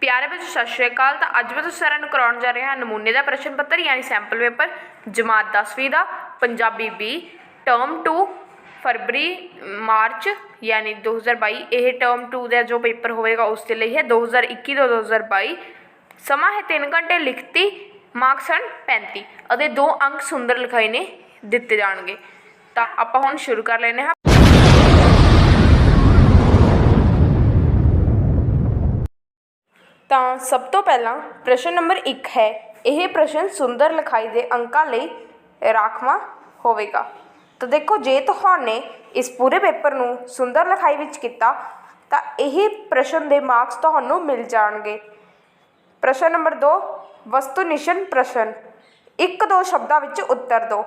प्यारे बच्चों सत श्री अकाल। तो अज मैं सारे कराने जा रहा नमूने का प्रश्न पत्र यानी सैंपल पेपर जमात 10वीं का पंजाबी बी टर्म 2 फरवरी मार्च यानी 2022। यह टर्म 2 का जो पेपर होएगा उसके लिए है 2021 तो 2022। समा है 3 घंटे लिखती, मार्क्स हैं 35 और 2 अंक सुंदर लिखाई ने दिते जाएंगे। तो आप हम शुरू कर लेने हैं। तो सब तो पहला प्रश्न नंबर 1 है। यह प्रश्न सुंदर लिखाई के अंकों लिए राखवा होगा। तो देखो जे तुहाने इस पूरे पेपर को सुंदर लिखाई विच किया तो यही प्रश्न के मार्क्स तुहानू मिल जाएंगे। प्रश्न नंबर 2 वस्तुनिष्ठ प्रश्न 1-2 शब्दों विच उत्तर दो।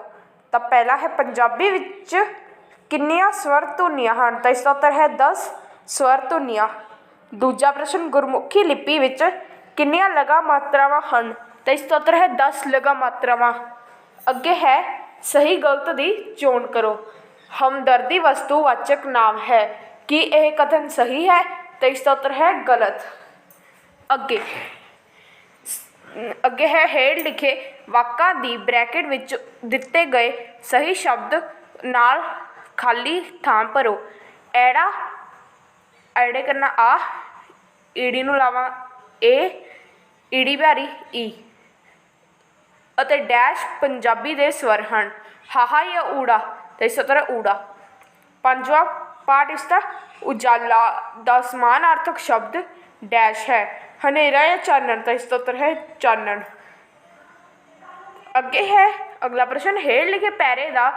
तो पहला है पंजाबी विच कितनियां स्वर धुनियां हैं, तो इसका उत्तर है 10 स्वर धुनियां। दूजा प्रश्न गुरमुखी लिपि विच कितनियां लघु मात्रावां हैं, तो इसका उत्तर है 10 लघु मात्रावां। अगे है सही गलत की चोण करो। हमदर्दी वस्तुवाचक नाम है, कि यह कथन सही है, तो इसका उत्तर है गलत। अगे है हेठ लिखे वाक्यां दी ब्रैकेट विच दिते गए सही शब्द नाल खाली थां भरो। एड़ा एड़े करना आ, ईड़ी नूं लावां ए, ईड़ी बिहारी ई अते डैश पंजाबी दे स्वर हैं। हाहा या ऊड़ा, तो इस उत्तर है ऊड़ा। पांचवा पार्ट इसका उजाला दा समानार्थक शब्द डैश है। हनेरा या चानन, तो इसका उत्तर है चानन। अगे है अगला प्रश्न हेठ लिखे पैरे का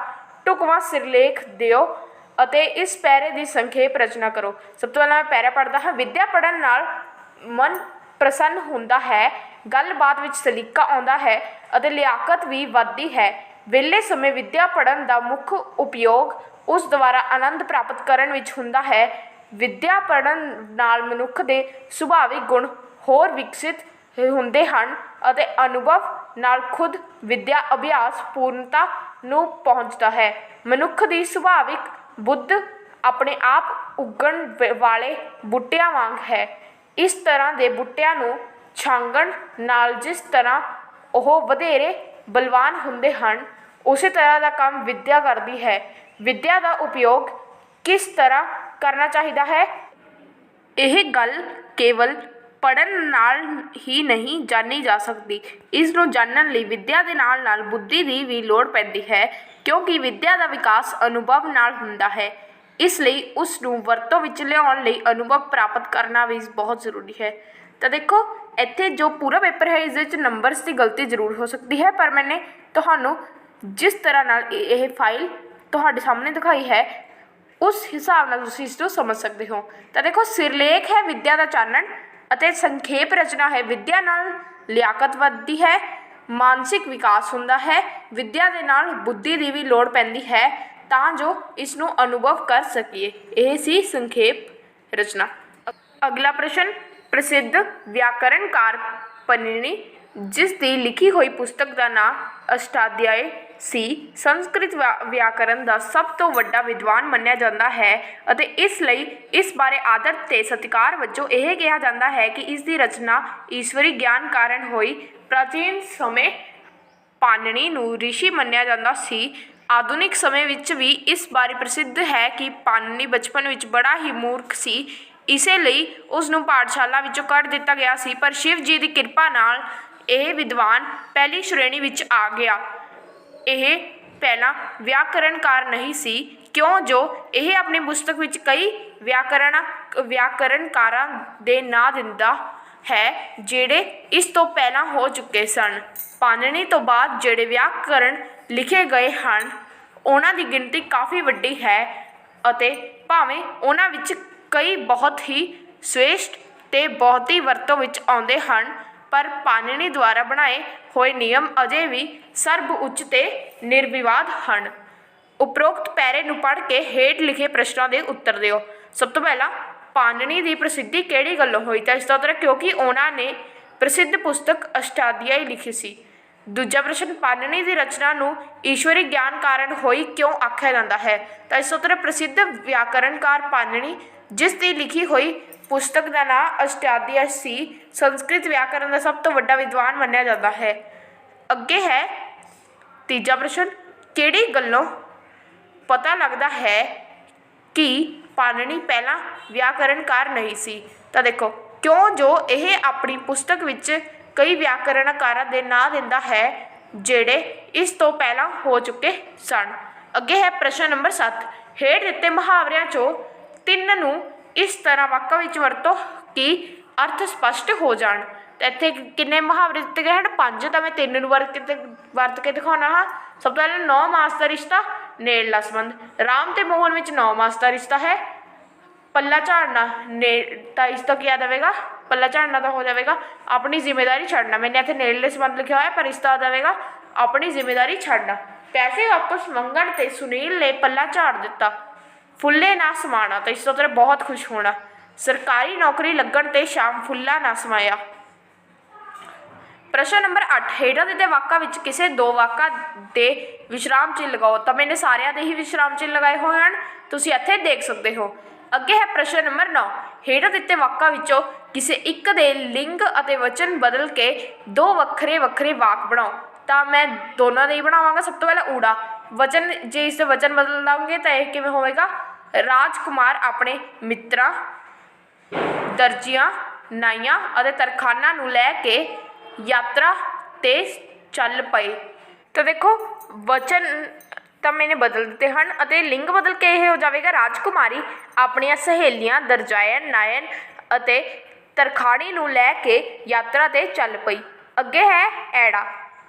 ढुकवां सिरलेख दिओ अते इस पैरे की संखेप रचना करो। सब तो पहले मैं पैरा पढ़ता हाँ। विद्या पढ़न नाल मन प्रसन्न होंदा है, गलबात विच सलीका आउंदा है अते लियाकत भी वधदी है। वेले समय विद्या पढ़न का मुख्य उपयोग उस द्वारा आनंद प्राप्त करन विच हुंदा है। विद्या पढ़न नाल मनुख दे सुभाविक गुण होर विकसित हुंदे हन अते अनुभव नाल खुद विद्या अभ्यास पूर्णता नूं पहुंचता है। मनुख दी सुभाविक बुद्ध अपने आप उगण वाले बूटियां वांग है। इस तरह के बूटियां नूं छांगण नाल जिस तरह वह वधेरे बलवान हुंदे हन, उसी तरह का काम विद्या करती है। विद्या का उपयोग किस तरह करना चाहिए है, यह गल केवल पढ़न नाल ही नहीं जानी जा सकती। इसनूं जानन लई विद्या दे नाल नाल बुद्धि की भी लोड़ पैंदी है, क्योंकि विद्या का विकास अनुभव नाल हुंदा है। इसलिए उसनूं वरतों विच लिआउण लई अनुभव प्राप्त करना भी बहुत जरूरी है। तो देखो इत्थे जो पूरा पेपर है इस नंबर्स की गलती जरूर हो सकती है, पर मैंने तुहानूं जिस तरह नाल यह फाइल तुहाडे सामने दिखाई है उस हिसाब नाल तुसीं इसनूं समझ सकते हो। तो देखो सिरलेख है विद्या का चानन अते संखेप रचना है विद्या नाल लियाकत वधदी है, मानसिक विकास हुंदा है, विद्या दे नाल बुद्धि की भी लोड़ पैंदी है तां जो इसनूं अनुभव कर सकीए। यह सी संखेप रचना। अगला प्रश्न प्रसिद्ध व्याकरणकार पनिनी जिसकी लिखी हुई पुस्तक का नाम अष्टाध्यायी सी संस्कृत व्याकरण का सब तो वड्डा विद्वान मन्निया जाता है अते इसलिए इस बारे आदर ते सत्कार वजों यह कहा जाता है कि इसकी रचना ईश्वरी ज्ञान कारण हुई। प्राचीन समय पाणिनी नूं ऋषि मन्निया जाता सी। आधुनिक समय विच भी इस बारे प्रसिद्ध है कि पाणिनी बचपन विच बड़ा ही मूर्ख सी, इसे लिए उसनूं पाठशाला विचों कढ़ दिता गया सी, पर शिव जी की कृपा नाल यह विद्वान पहली श्रेणी विच आ गया। यह पहला व्याकरणकार नहीं सी, क्यों जो यह अपनी पुस्तक विच कई व्याकरणकारां दे नां दिंदा है जिहड़े इस तो पहला हो चुके सन। पाणिनी तो बाद जिहड़े व्याकरण लिखे गए हैं उन्हां दी गिनती काफ़ी वड्डी है अते भावें उन्हां विच कई बहुत ही श्रेष्ठ ते बहुत ही वरतों विच आउंदे हन, पर पाणिनी द्वारा बनाए हुए नियम अजे भी सर्ब उच्च ते निर्विवाद हैं। उपरोक्त पैरे नूं पढ़ के हेठ लिखे प्रश्नों के उत्तर दिओ। सब तो पहला पाणिनी की प्रसिद्धि किहड़ी गल्लों हुई, तो इसका उत्तर क्योंकि उन्होंने प्रसिद्ध पुस्तक अष्टाध्यायी लिखी सी। दूजा प्रश्न पाणिनी की रचना नूं ईश्वरी ज्ञान कारण हुई क्यों आख्या जाता है, तो इसका उत्तर प्रसिद्ध व्याकरणकार पाणिनी जिसकी लिखी हुई ਪੁਸਤਕ ਦਾ ਨਾਂ ਅਸ਼ਟਾਧਿਆਇ ਸੀ। ਸੰਸਕ੍ਰਿਤ ਵਿਆਕਰਨ ਦਾ ਸਭ ਤੋਂ ਵੱਡਾ ਵਿਦਵਾਨ ਮੰਨਿਆ ਜਾਂਦਾ ਹੈ। ਅੱਗੇ ਹੈ ਤੀਜਾ ਪ੍ਰਸ਼ਨ, ਕਿਹੜੀ ਗੱਲੋਂ ਪਤਾ ਲੱਗਦਾ ਹੈ ਕਿ ਪਾਣਿਨੀ ਪਹਿਲਾਂ ਵਿਆਕਰਨਕਾਰ ਨਹੀਂ ਸੀ? ਤਾਂ ਦੇਖੋ, ਕਿਉਂ ਜੋ ਇਹ ਆਪਣੀ ਪੁਸਤਕ ਵਿੱਚ ਕਈ ਵਿਆਕਰਨਕਾਰਾਂ ਦੇ ਨਾਂ ਦਿੰਦਾ ਹੈ ਜਿਹੜੇ ਇਸ ਤੋਂ ਪਹਿਲਾਂ ਹੋ ਚੁੱਕੇ ਸਨ। ਅੱਗੇ ਹੈ ਪ੍ਰਸ਼ਨ ਨੰਬਰ 7, ਹੇਠ ਦਿੱਤੇ ਮੁਹਾਵਰਿਆਂ 'ਚੋਂ 3 ਨੂੰ ਇਸ ਤਰ੍ਹਾਂ ਵਾਕਾਂ ਵਿੱਚ ਵਰਤੋ ਕਿ ਅਰਥ ਸਪਸ਼ਟ ਹੋ ਜਾਣ। ਤਾਂ ਇੱਥੇ ਕਿੰਨੇ ਮੁਹਾਵਰੇ ਦਿੱਤੇ ਗਏ ਹਨ? 5। ਤਾਂ ਮੈਂ 3 ਨੂੰ ਵਰਤ ਕੇ ਦਿਖਾਉਣਾ ਹਾਂ। ਸਭ ਤੋਂ ਪਹਿਲਾਂ 9 ਮਾਸ ਦਾ ਰਿਸ਼ਤਾ, ਨੇੜਲਾ ਸੰਬੰਧ। ਰਾਮ ਤੇ ਮੋਹਨ ਵਿੱਚ 9 ਮਾਸ ਦਾ ਰਿਸ਼ਤਾ ਹੈ। ਪੱਲਾ ਝਾੜਨਾ ਤਾਂ ਇਸ ਤੋਂ ਕੀ ਯਾਦ ਆਵੇਗਾ? ਪੱਲਾ ਝਾੜਨਾ ਤਾਂ ਹੋ ਜਾਵੇਗਾ ਆਪਣੀ ਜ਼ਿੰਮੇਵਾਰੀ ਛੱਡਣਾ। ਮੈंने ਇੱਥੇ ਨੇੜਲੇ ਸੰਬੰਧ ਲਿਖਿਆ ਹੋਇਆ, ਪਰ ਇਸ ਦਾ ਆਵੇਗਾ ਆਪਣੀ ਜ਼ਿੰਮੇਵਾਰੀ ਛੱਡਣਾ। ਪੈਸੇ ਵਾਪਸ ਮੰਗਣ ਤੇ ਸੁਨੀਲ ਨੇ ਪੱਲਾ ਝਾੜ ਦਿੱਤਾ। ਫੁੱਲੇ ਨਾ ਸਮਾਣਾ, ਤਾਂ ਇਸ ਤੋਂ ਤੇਰੇ ਬਹੁਤ ਖੁਸ਼ ਹੋਣਾ। ਸਰਕਾਰੀ ਨੌਕਰੀ ਲੱਗਣ ਤੇ ਸ਼ਾਮ ਫੁੱਲਾ ਨਾ ਸਮਾਇਆ। ਪ੍ਰਸ਼ਨ ਨੰਬਰ 8, ਹੇਠਾਂ ਦਿੱਤੇ ਵਾਕਾਂ ਵਿੱਚ ਕਿਸੇ 2 ਵਾਕਾਂ ਦੇ ਵਿਸ਼ਰਾਮ ਚਿੰਨ੍ਹ ਲਗਾਓ। ਤਾਂ ਮੈंने ਸਾਰਿਆਂ ਦੇ ਹੀ ਵਿਸ਼ਰਾਮ ਚਿੰਨ੍ਹ ਲਗਾਏ ਹੋਏ ਹਨ, ਤੁਸੀਂ ਇੱਥੇ ਦੇਖ ਸਕਦੇ ਹੋ। ਅੱਗੇ ਹੈ ਪ੍ਰਸ਼ਨ ਨੰਬਰ 9, ਹੇਠਾਂ ਦਿੱਤੇ ਵਾਕਾਂ ਵਿੱਚੋਂ ਕਿਸੇ ਇੱਕ ਦੇ ਲਿੰਗ ਅਤੇ ਵਚਨ ਬਦਲ ਕੇ 2 ਵੱਖਰੇ ਵੱਖਰੇ ਵਾਕ ਬਣਾਓ। ਤਾਂ ਮੈਂ ਦੋਨਾਂ ਦੇ ਹੀ ਬਣਾਵਾਂਗਾ। ਸਭ ਤੋਂ ਪਹਿਲਾਂ ਊੜਾ ਵਚਨ, ਜੇ ਇਸ ਦੇ ਵਚਨ ਬਦਲ ਦਾਂਗੇ ਤਾਂ ਇਹ ਕਿਵੇਂ ਹੋਵੇਗਾ? ਰਾਜਕੁਮਾਰ ਆਪਣੇ ਮਿੱਤਰਾਂ, ਦਰਜੀਆਂ, ਨਾਈਆਂ ਅਤੇ ਤਰਖਾਨਾਂ ਨੂੰ ਲੈ ਕੇ ਯਾਤਰਾ 'ਤੇ ਚੱਲ ਪਏ। ਤਾਂ ਦੇਖੋ, ਵਚਨ ਤਾਂ ਮੈंने ਬਦਲ ਦਿੱਤੇ ਹਨ ਅਤੇ ਲਿੰਗ ਬਦਲ ਕੇ ਇਹ ਹੋ ਜਾਵੇਗਾ ਰਾਜਕੁਮਾਰੀ ਆਪਣੀਆਂ ਸਹੇਲੀਆਂ ਦਰਜਾਇਨ, ਨਾਇਨ ਅਤੇ ਤਰਖਾਣੀ ਨੂੰ ਲੈ ਕੇ ਯਾਤਰਾ 'ਤੇ ਚੱਲ ਪਈ। ਅੱਗੇ ਹੈ ਐੜਾ,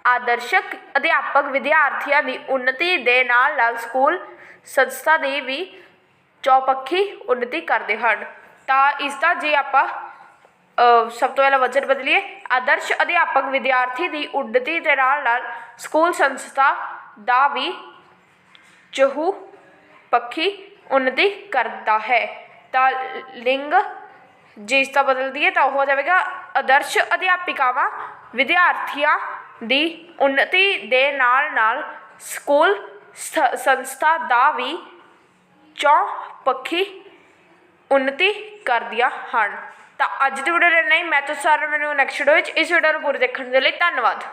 ਆਦਰਸ਼ਕ ਅਧਿਆਪਕ ਵਿਦਿਆਰਥੀਆਂ ਦੀ ਉੱਨਤੀ ਦੇ ਨਾਲ ਨਾਲ ਸਕੂਲ ਸੰਸਥਾ ਦੀ ਵੀ ਚੌਪੱਖੀ ਉੱਨਤੀ ਕਰਦੇ ਹਨ। ਤਾਂ ਇਸ ਦਾ ਜੇ ਆਪਾਂ ਸਭ ਤੋਂ ਪਹਿਲਾਂ ਵਚਨ ਬਦਲੀਏ, ਆਦਰਸ਼ ਅਧਿਆਪਕ ਵਿਦਿਆਰਥੀ ਦੀ ਉੱਨਤੀ ਦੇ ਨਾਲ ਨਾਲ ਸਕੂਲ ਸੰਸਥਾ ਦਾ ਵੀ ਚਹੁਪੱਖੀ ਉੱਨਤੀ ਕਰਦਾ ਹੈ। ਤਾਂ ਲਿੰਗ ਜੇ ਇਸ ਦਾ ਬਦਲ ਦਈਏ ਤਾਂ ਉਹ ਹੋ ਜਾਵੇਗਾ ਆਦਰਸ਼ ਅਧਿਆਪਿਕਾਵਾਂ ਵਿਦਿਆਰਥੀਆਂ ਦੀ ਉੱਨਤੀ ਦੇ ਨਾਲ ਨਾਲ ਸਕੂਲ ਸੰਸਥਾ ਦਾ ਵੀ ਚੌਪੱਖੀ ਉੱਨਤੀ ਕਰਦੀਆਂ ਹਨ। ਤਾਂ ਅੱਜ ਦੀ ਵੀਡੀਓ ਇੰਨਾ ਹੀ। ਮੈਂ ਤੁਹਾਨੂੰ ਸਾਰਿਆਂ ਨੂੰ ਨੈਕਸਟ ਵੀਡੀਓ ਵਿੱਚ ਇਸ ਵੀਡੀਓ ਨੂੰ ਪੂਰੀ ਦੇਖਣ ਦੇ ਲਈ ਧੰਨਵਾਦ।